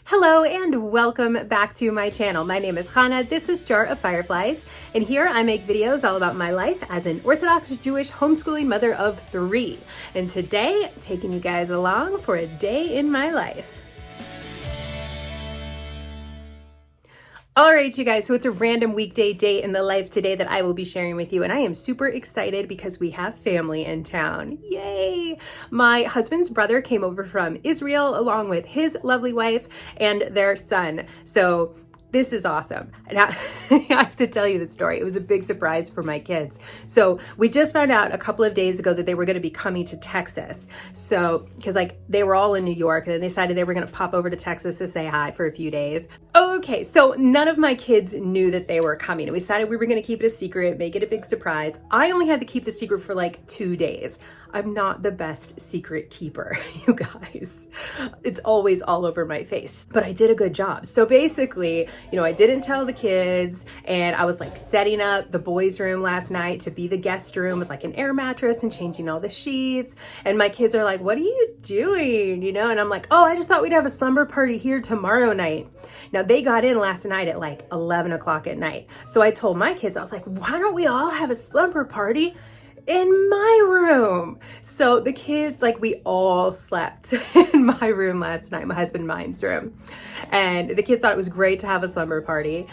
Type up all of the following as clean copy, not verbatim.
Hello and welcome back to my channel. My name is Chana, this is Jar of Fireflies, and here I make videos all about my life as an Orthodox Jewish homeschooling mother of 3. And today, taking you guys along for a day in my life. All right, you guys, so it's a random weekday day in the life today that I will be sharing with you, and I am super excited because we have family in town. Yay! My husband's brother came over from Israel along with his lovely wife and their son. So this is awesome. And I have to tell you the story. It was a big surprise for my kids. So we just found out a couple of days ago that they were going to be coming to Texas. So, because they were all in New York and they decided they were going to pop over to Texas to say hi for a few days. Okay, so none of my kids knew that they were coming. And we decided we were going to keep it a secret, make it a big surprise. I only had to keep the secret for 2 days. I'm not the best secret keeper, you guys. It's always all over my face, but I did a good job. So basically, I didn't tell the kids, and I was setting up the boys' room last night to be the guest room with an air mattress and changing all the sheets. And my kids are like, "What are you doing?" And I'm like, "Oh, I just thought we'd have a slumber party here tomorrow night." Now they got in last night at 11 o'clock at night. So I told my kids, I was like, "Why don't we all have a slumber party in my room?" So the kids, we all slept in my room last night, my husband and mine's room. And the kids thought it was great to have a slumber party.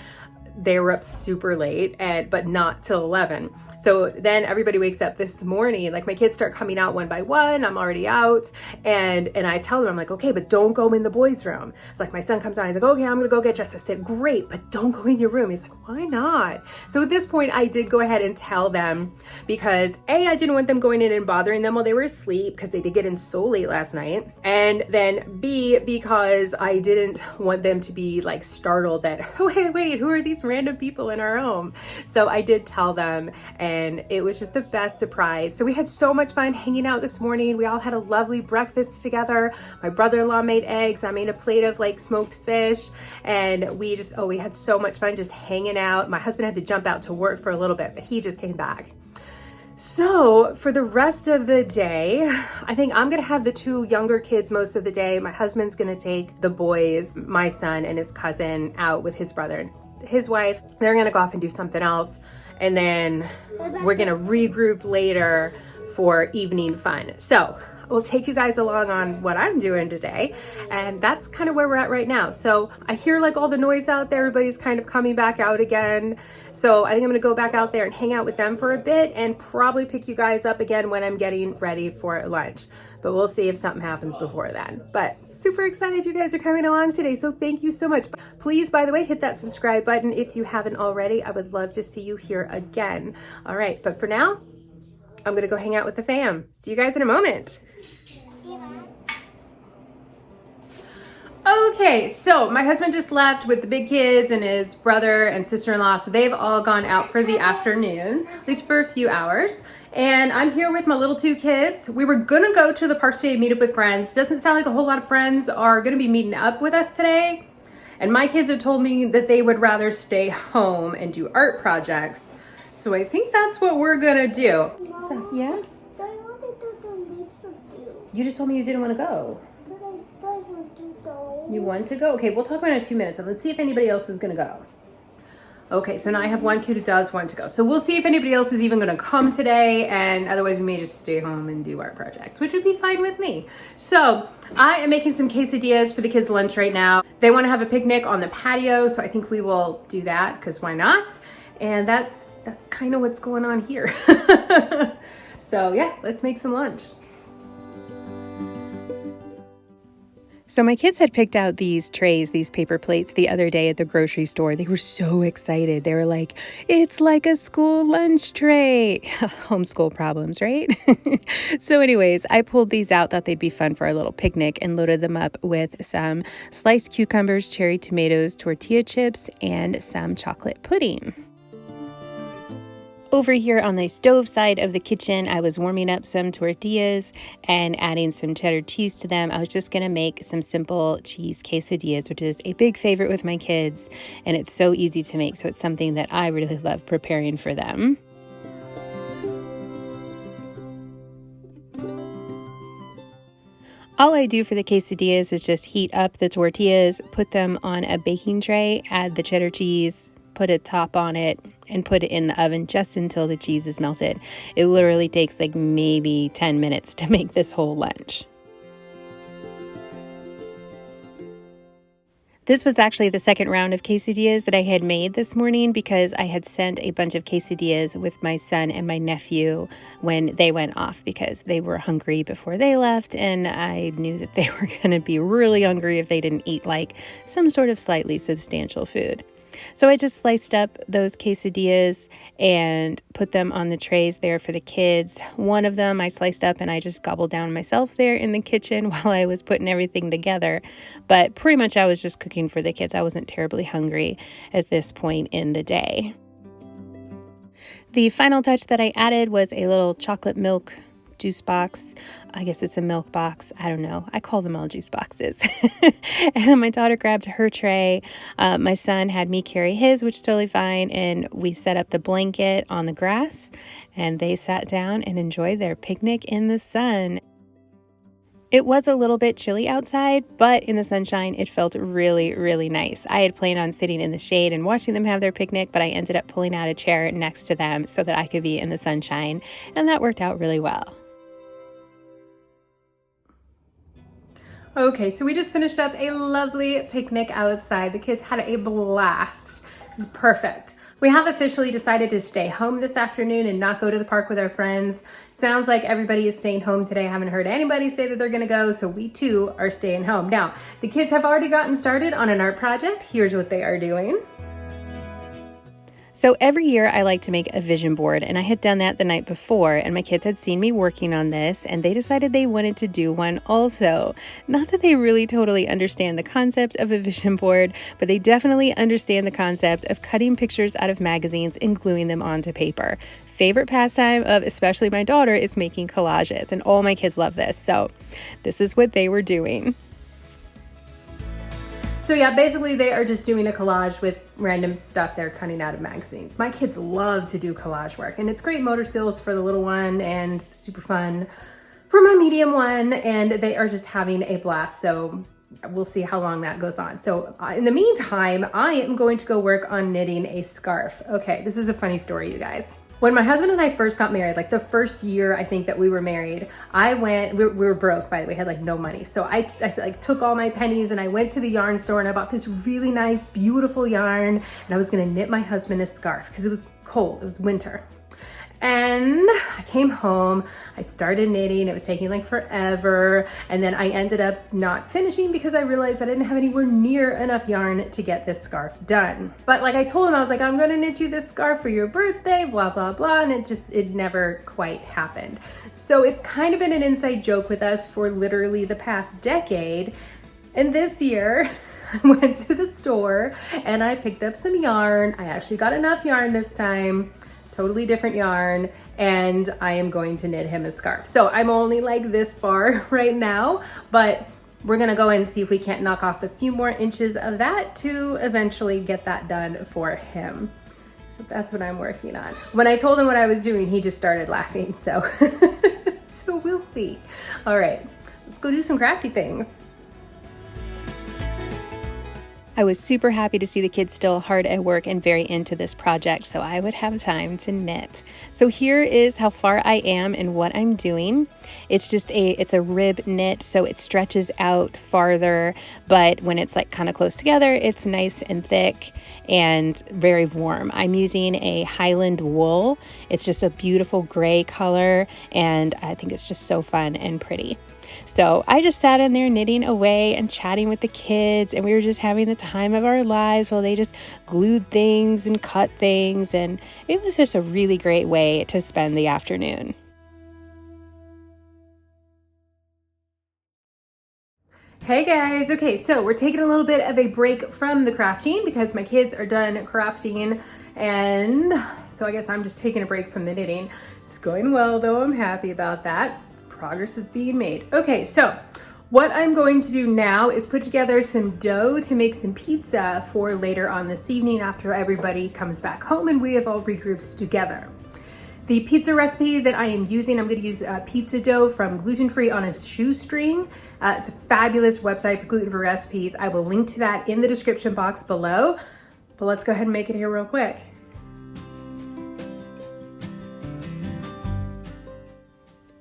They were up super late, but not till 11. So then everybody wakes up this morning, my kids start coming out one by one. I'm already out. And I tell them, I'm like, "Okay, but don't go in the boys' room." It's my son comes out, he's like, "Okay, I'm gonna go get Jess." I said, "Great, but don't go in your room." He's like, "Why not?" So at this point, I did go ahead and tell them because A, I didn't want them going in and bothering them while they were asleep because they did get in so late last night. And then B, because I didn't want them to be startled that, "Oh, wait, who are these random people in our home?" So I did tell them, and it was just the best surprise. So we had so much fun hanging out this morning. We all had a lovely breakfast together. My brother-in-law made eggs. I made a plate of smoked fish, and we had so much fun just hanging out. My husband had to jump out to work for a little bit, but he just came back. So for the rest of the day, I think I'm gonna have the 2 younger kids most of the day. My husband's gonna take the boys, my son and his cousin, out with his brother and his wife. They're gonna go off and do something else. And then we're gonna regroup later for evening fun. So we'll take you guys along on what I'm doing today. And that's kind of where we're at right now. So I hear all the noise out there. Everybody's kind of coming back out again. So I think I'm gonna go back out there and hang out with them for a bit and probably pick you guys up again when I'm getting ready for lunch. But we'll see if something happens before then. But super excited you guys are coming along today. So thank you so much. Please, by the way, hit that subscribe button if you haven't already. I would love to see you here again. All right, but for now, I'm gonna go hang out with the fam. See you guys in a moment. Okay, so my husband just left with the big kids and his brother and sister-in-law. So they've all gone out for the afternoon, at least for a few hours. And I'm here with my little 2 kids. We were gonna go to the park today to meet up with friends. Doesn't sound like a whole lot of friends are gonna be meeting up with us today. And my kids have told me that they would rather stay home and do art projects. So I think that's what we're gonna do. Mom, So, yeah? I wanted to do pizza too. You just told me you didn't wanna go. But I don't want to go. You want to go? Okay, we'll talk about it in a few minutes. And let's see if anybody else is gonna go. Okay, so now I have 1 kid who does want to go. So we'll see if anybody else is even gonna come today, and otherwise we may just stay home and do art projects, which would be fine with me. So I am making some quesadillas for the kids' lunch right now. They wanna have a picnic on the patio, so I think we will do that, because why not? And that's kind of what's going on here. So yeah, let's make some lunch. So my kids had picked out these trays, these paper plates the other day at the grocery store. They were so excited. They were like, "It's like a school lunch tray." Homeschool problems, right? So anyways, I pulled these out, thought they'd be fun for our little picnic, and loaded them up with some sliced cucumbers, cherry tomatoes, tortilla chips, and some chocolate pudding. Over here on the stove side of the kitchen, I was warming up some tortillas and adding some cheddar cheese to them. I was just going to make some simple cheese quesadillas, which is a big favorite with my kids, and it's so easy to make, so it's something that I really love preparing for them. All I do for the quesadillas is just heat up the tortillas, put them on a baking tray, add the cheddar cheese, put a top on it, and put it in the oven just until the cheese is melted. It literally takes like maybe 10 minutes to make this whole lunch. This was actually the second round of quesadillas that I had made this morning because I had sent a bunch of quesadillas with my son and my nephew when they went off because they were hungry before they left, and I knew that they were going to be really hungry if they didn't eat like some sort of slightly substantial food. So I just sliced up those quesadillas and put them on the trays there for the kids. One of them I sliced up and I just gobbled down myself there in the kitchen while I was putting everything together. But pretty much I was just cooking for the kids. I wasn't terribly hungry at this point in the day. The final touch that I added was a little chocolate milk juice box. I guess it's a milk box. I don't know. I call them all juice boxes. And then my daughter grabbed her tray. My son had me carry his, which is totally fine. And we set up the blanket on the grass and they sat down and enjoyed their picnic in the sun. It was a little bit chilly outside, but in the sunshine, it felt really, really nice. I had planned on sitting in the shade and watching them have their picnic, but I ended up pulling out a chair next to them so that I could be in the sunshine, and that worked out really well. Okay, so we just finished up a lovely picnic outside. The kids had a blast. It was perfect. We have officially decided to stay home this afternoon and not go to the park with our friends. Sounds like everybody is staying home today. I haven't heard anybody say that they're gonna go, so we too are staying home. Now, the kids have already gotten started on an art project. Here's what they are doing. So every year I like to make a vision board, and I had done that the night before, and my kids had seen me working on this and they decided they wanted to do one also. Not that they really totally understand the concept of a vision board, but they definitely understand the concept of cutting pictures out of magazines and gluing them onto paper. Favorite pastime of especially my daughter is making collages, and all my kids love this. So this is what they were doing. So yeah, basically they are just doing a collage with random stuff they're cutting out of magazines. My kids love to do collage work, and it's great motor skills for the little one and super fun for my medium one, and they are just having a blast. So we'll see how long that goes on. So in the meantime, I am going to go work on knitting a scarf. Okay, this is a funny story, you guys. When my husband and I first got married, like the first year I think that we were married, we were broke, by the way, had like no money. So I like took all my pennies and I went to the yarn store and I bought this really nice, beautiful yarn, and I was gonna knit my husband a scarf because it was cold, it was winter. And I came home, I started knitting, it was taking like forever, and then I ended up not finishing because I realized I didn't have anywhere near enough yarn to get this scarf done. But like I told him, I was like, I'm gonna knit you this scarf for your birthday, blah, blah, blah, and it never quite happened. So it's kind of been an inside joke with us for literally the past decade. And this year, I went to the store and I picked up some yarn. I actually got enough yarn this time. Totally different yarn, and I am going to knit him a scarf. So I'm only like this far right now, but we're gonna go and see if we can't knock off a few more inches of that to eventually get that done for him. So that's what I'm working on. When I told him what I was doing, he just started laughing, so so we'll see. All right, let's go do some crafty things. I was super happy to see the kids still hard at work and very into this project, so I would have time to knit. So here is how far I am and what I'm doing. It's a rib knit, so it stretches out farther, but when it's like kind of close together, it's nice and thick and very warm. I'm using a Highland wool. It's just a beautiful gray color, and I think it's just so fun and pretty. So I just sat in there knitting away and chatting with the kids, and we were just having the time of our lives while they just glued things and cut things, and it was just a really great way to spend the afternoon. Hey guys, okay, so we're taking a little bit of a break from the crafting because my kids are done crafting, and so I guess I'm just taking a break from the knitting. It's going well though, I'm happy about that. Progress is being made. Okay, so what I'm going to do now is put together some dough to make some pizza for later on this evening after everybody comes back home and we have all regrouped together. The pizza recipe that I am using, I'm going to use pizza dough from Gluten Free on a Shoestring. It's a fabulous website for gluten-free recipes. I will link to that in the description box below. But let's go ahead and make it here real quick.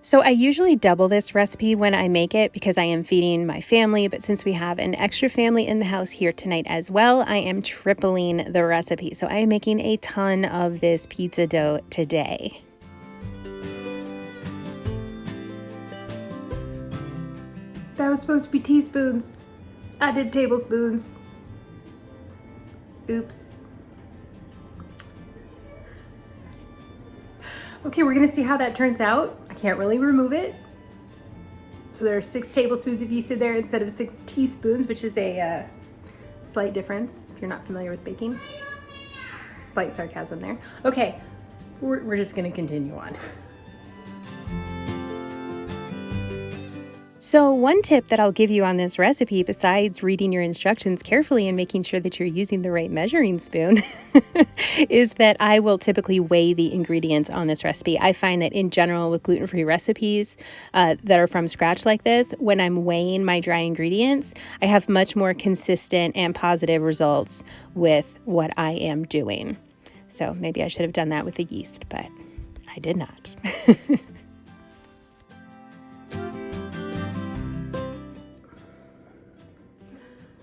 So I usually double this recipe when I make it because I am feeding my family, but since we have an extra family in the house here tonight as well, I am tripling the recipe. So I am making a ton of this pizza dough today. That was supposed to be teaspoons. I did tablespoons. Oops. Okay, we're gonna see how that turns out. I can't really remove it. So there are 6 tablespoons of yeast in there instead of 6 teaspoons, which is a slight difference if you're not familiar with baking. Slight sarcasm there. Okay, we're just gonna continue on. So one tip that I'll give you on this recipe, besides reading your instructions carefully and making sure that you're using the right measuring spoon, is that I will typically weigh the ingredients on this recipe. I find that in general with gluten-free recipes that are from scratch like this, when I'm weighing my dry ingredients, I have much more consistent and positive results with what I am doing. So maybe I should have done that with the yeast, but I did not.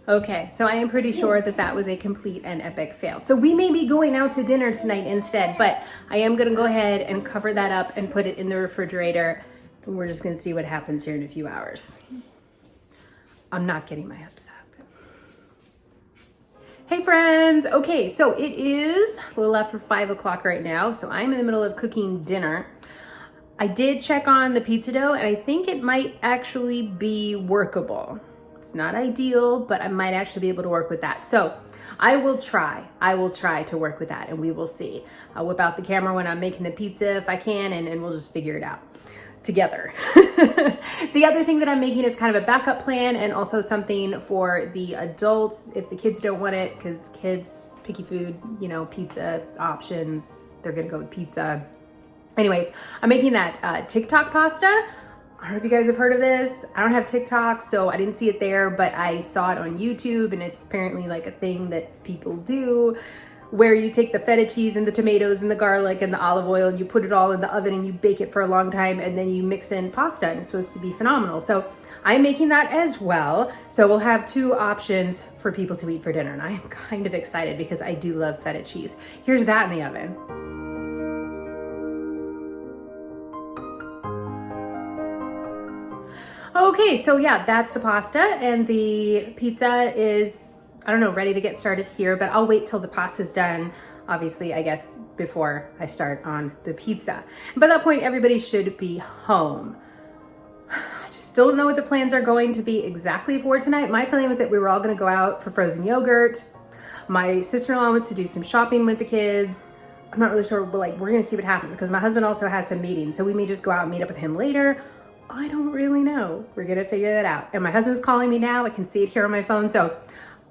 Okay, so I am pretty sure that that was a complete and epic fail. So we may be going out to dinner tonight instead, but I am gonna go ahead and cover that up and put it in the refrigerator. And we're just gonna see what happens here in a few hours. I'm not getting my hopes up. Hey friends, okay, so it is a little after 5 o'clock right now, so I'm in the middle of cooking dinner. I did check on the pizza dough and I think it might actually be workable. It's not ideal, but I might actually be able to work with that. So I will try to work with that and we will see. I'll whip out the camera when I'm making the pizza if I can and we'll just figure it out together. The other thing that I'm making is kind of a backup plan and also something for the adults if the kids don't want it, because kids, picky food, you know, pizza options, they're gonna go with pizza. Anyways, I'm making that TikTok pasta. I don't know if you guys have heard of this. I don't have TikTok, so I didn't see it there, but I saw it on YouTube and it's apparently like a thing that people do where you take the feta cheese and the tomatoes and the garlic and the olive oil and you put it all in the oven and you bake it for a long time and then you mix in pasta and it's supposed to be phenomenal. So I'm making that as well. So we'll have 2 options for people to eat for dinner and I'm kind of excited because I do love feta cheese. Here's that in the oven. Okay, so yeah, that's the pasta and the pizza is, I don't know, ready to get started here, but I'll wait till the pasta's done, obviously, I guess, before I start on the pizza. By that point, everybody should be home. I just still don't know what the plans are going to be exactly for tonight. My plan was that we were all gonna go out for frozen yogurt. My sister-in-law wants to do some shopping with the kids. I'm not really sure, but like, we're gonna see what happens because my husband also has some meetings, so we may just go out and meet up with him later. I don't really know. We're gonna figure that out. And my husband's calling me now. I can see it here on my phone. So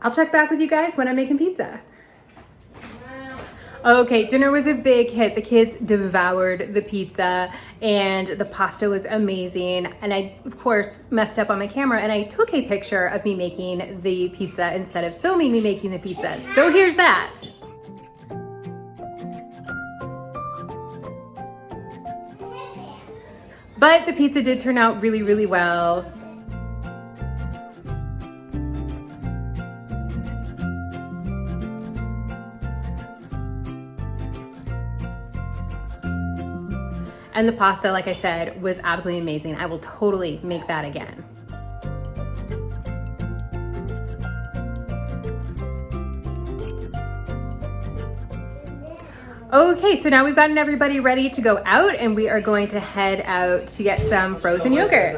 I'll check back with you guys when I'm making pizza. Okay, dinner was a big hit. The kids devoured the pizza and the pasta was amazing. And I, of course, messed up on my camera and I took a picture of me making the pizza instead of filming me making the pizza. So here's that. But the pizza did turn out really, really well. And the pasta, like I said, was absolutely amazing. I will totally make that again. Okay, so now we've gotten everybody ready to go out and we are going to head out to get some frozen yogurt.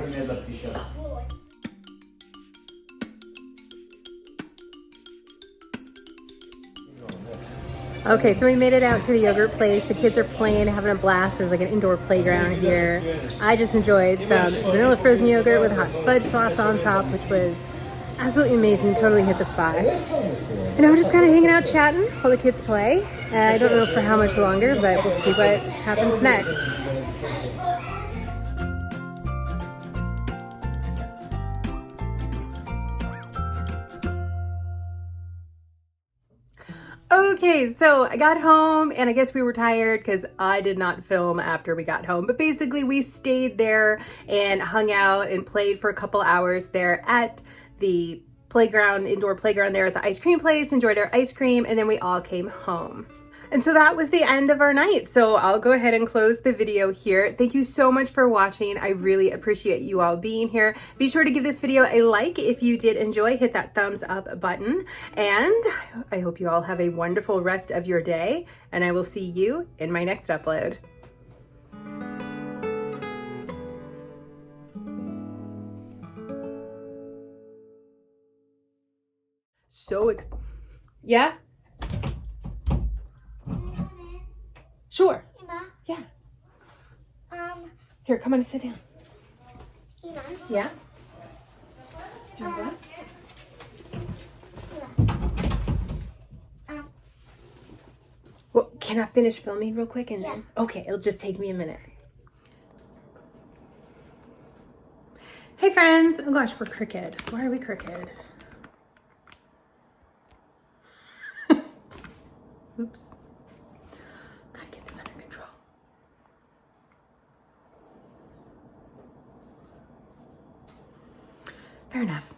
Okay, so we made it out to the yogurt place. The kids are playing, having a blast. There's like an indoor playground here. I just enjoyed some vanilla frozen yogurt with hot fudge sauce on top, which was Absolutely amazing. Totally hit the spot. And now we're just kind of hanging out, chatting while the kids play. I don't know for how much longer, but we'll see what happens next. Okay, so I got home and I guess we were tired because I did not film after we got home. But basically we stayed there and hung out and played for a couple hours there at the playground, indoor playground there at the ice cream place, enjoyed our ice cream, and then we all came home. And so that was the end of our night. So I'll go ahead and close the video here. Thank you so much for watching. I really appreciate you all being here. Be sure to give this video a like if you did enjoy. Hit that thumbs up button. And I hope you all have a wonderful rest of your day. And I will see you in my next upload. Yeah? Sure. Yeah. Here, come on, sit down. Yeah? Do you want Well, can I finish filming real quick and then? Okay, it'll just take me a minute. Hey friends. Oh gosh, we're crooked. Why are we crooked? Oops. Gotta get this under control. Fair enough.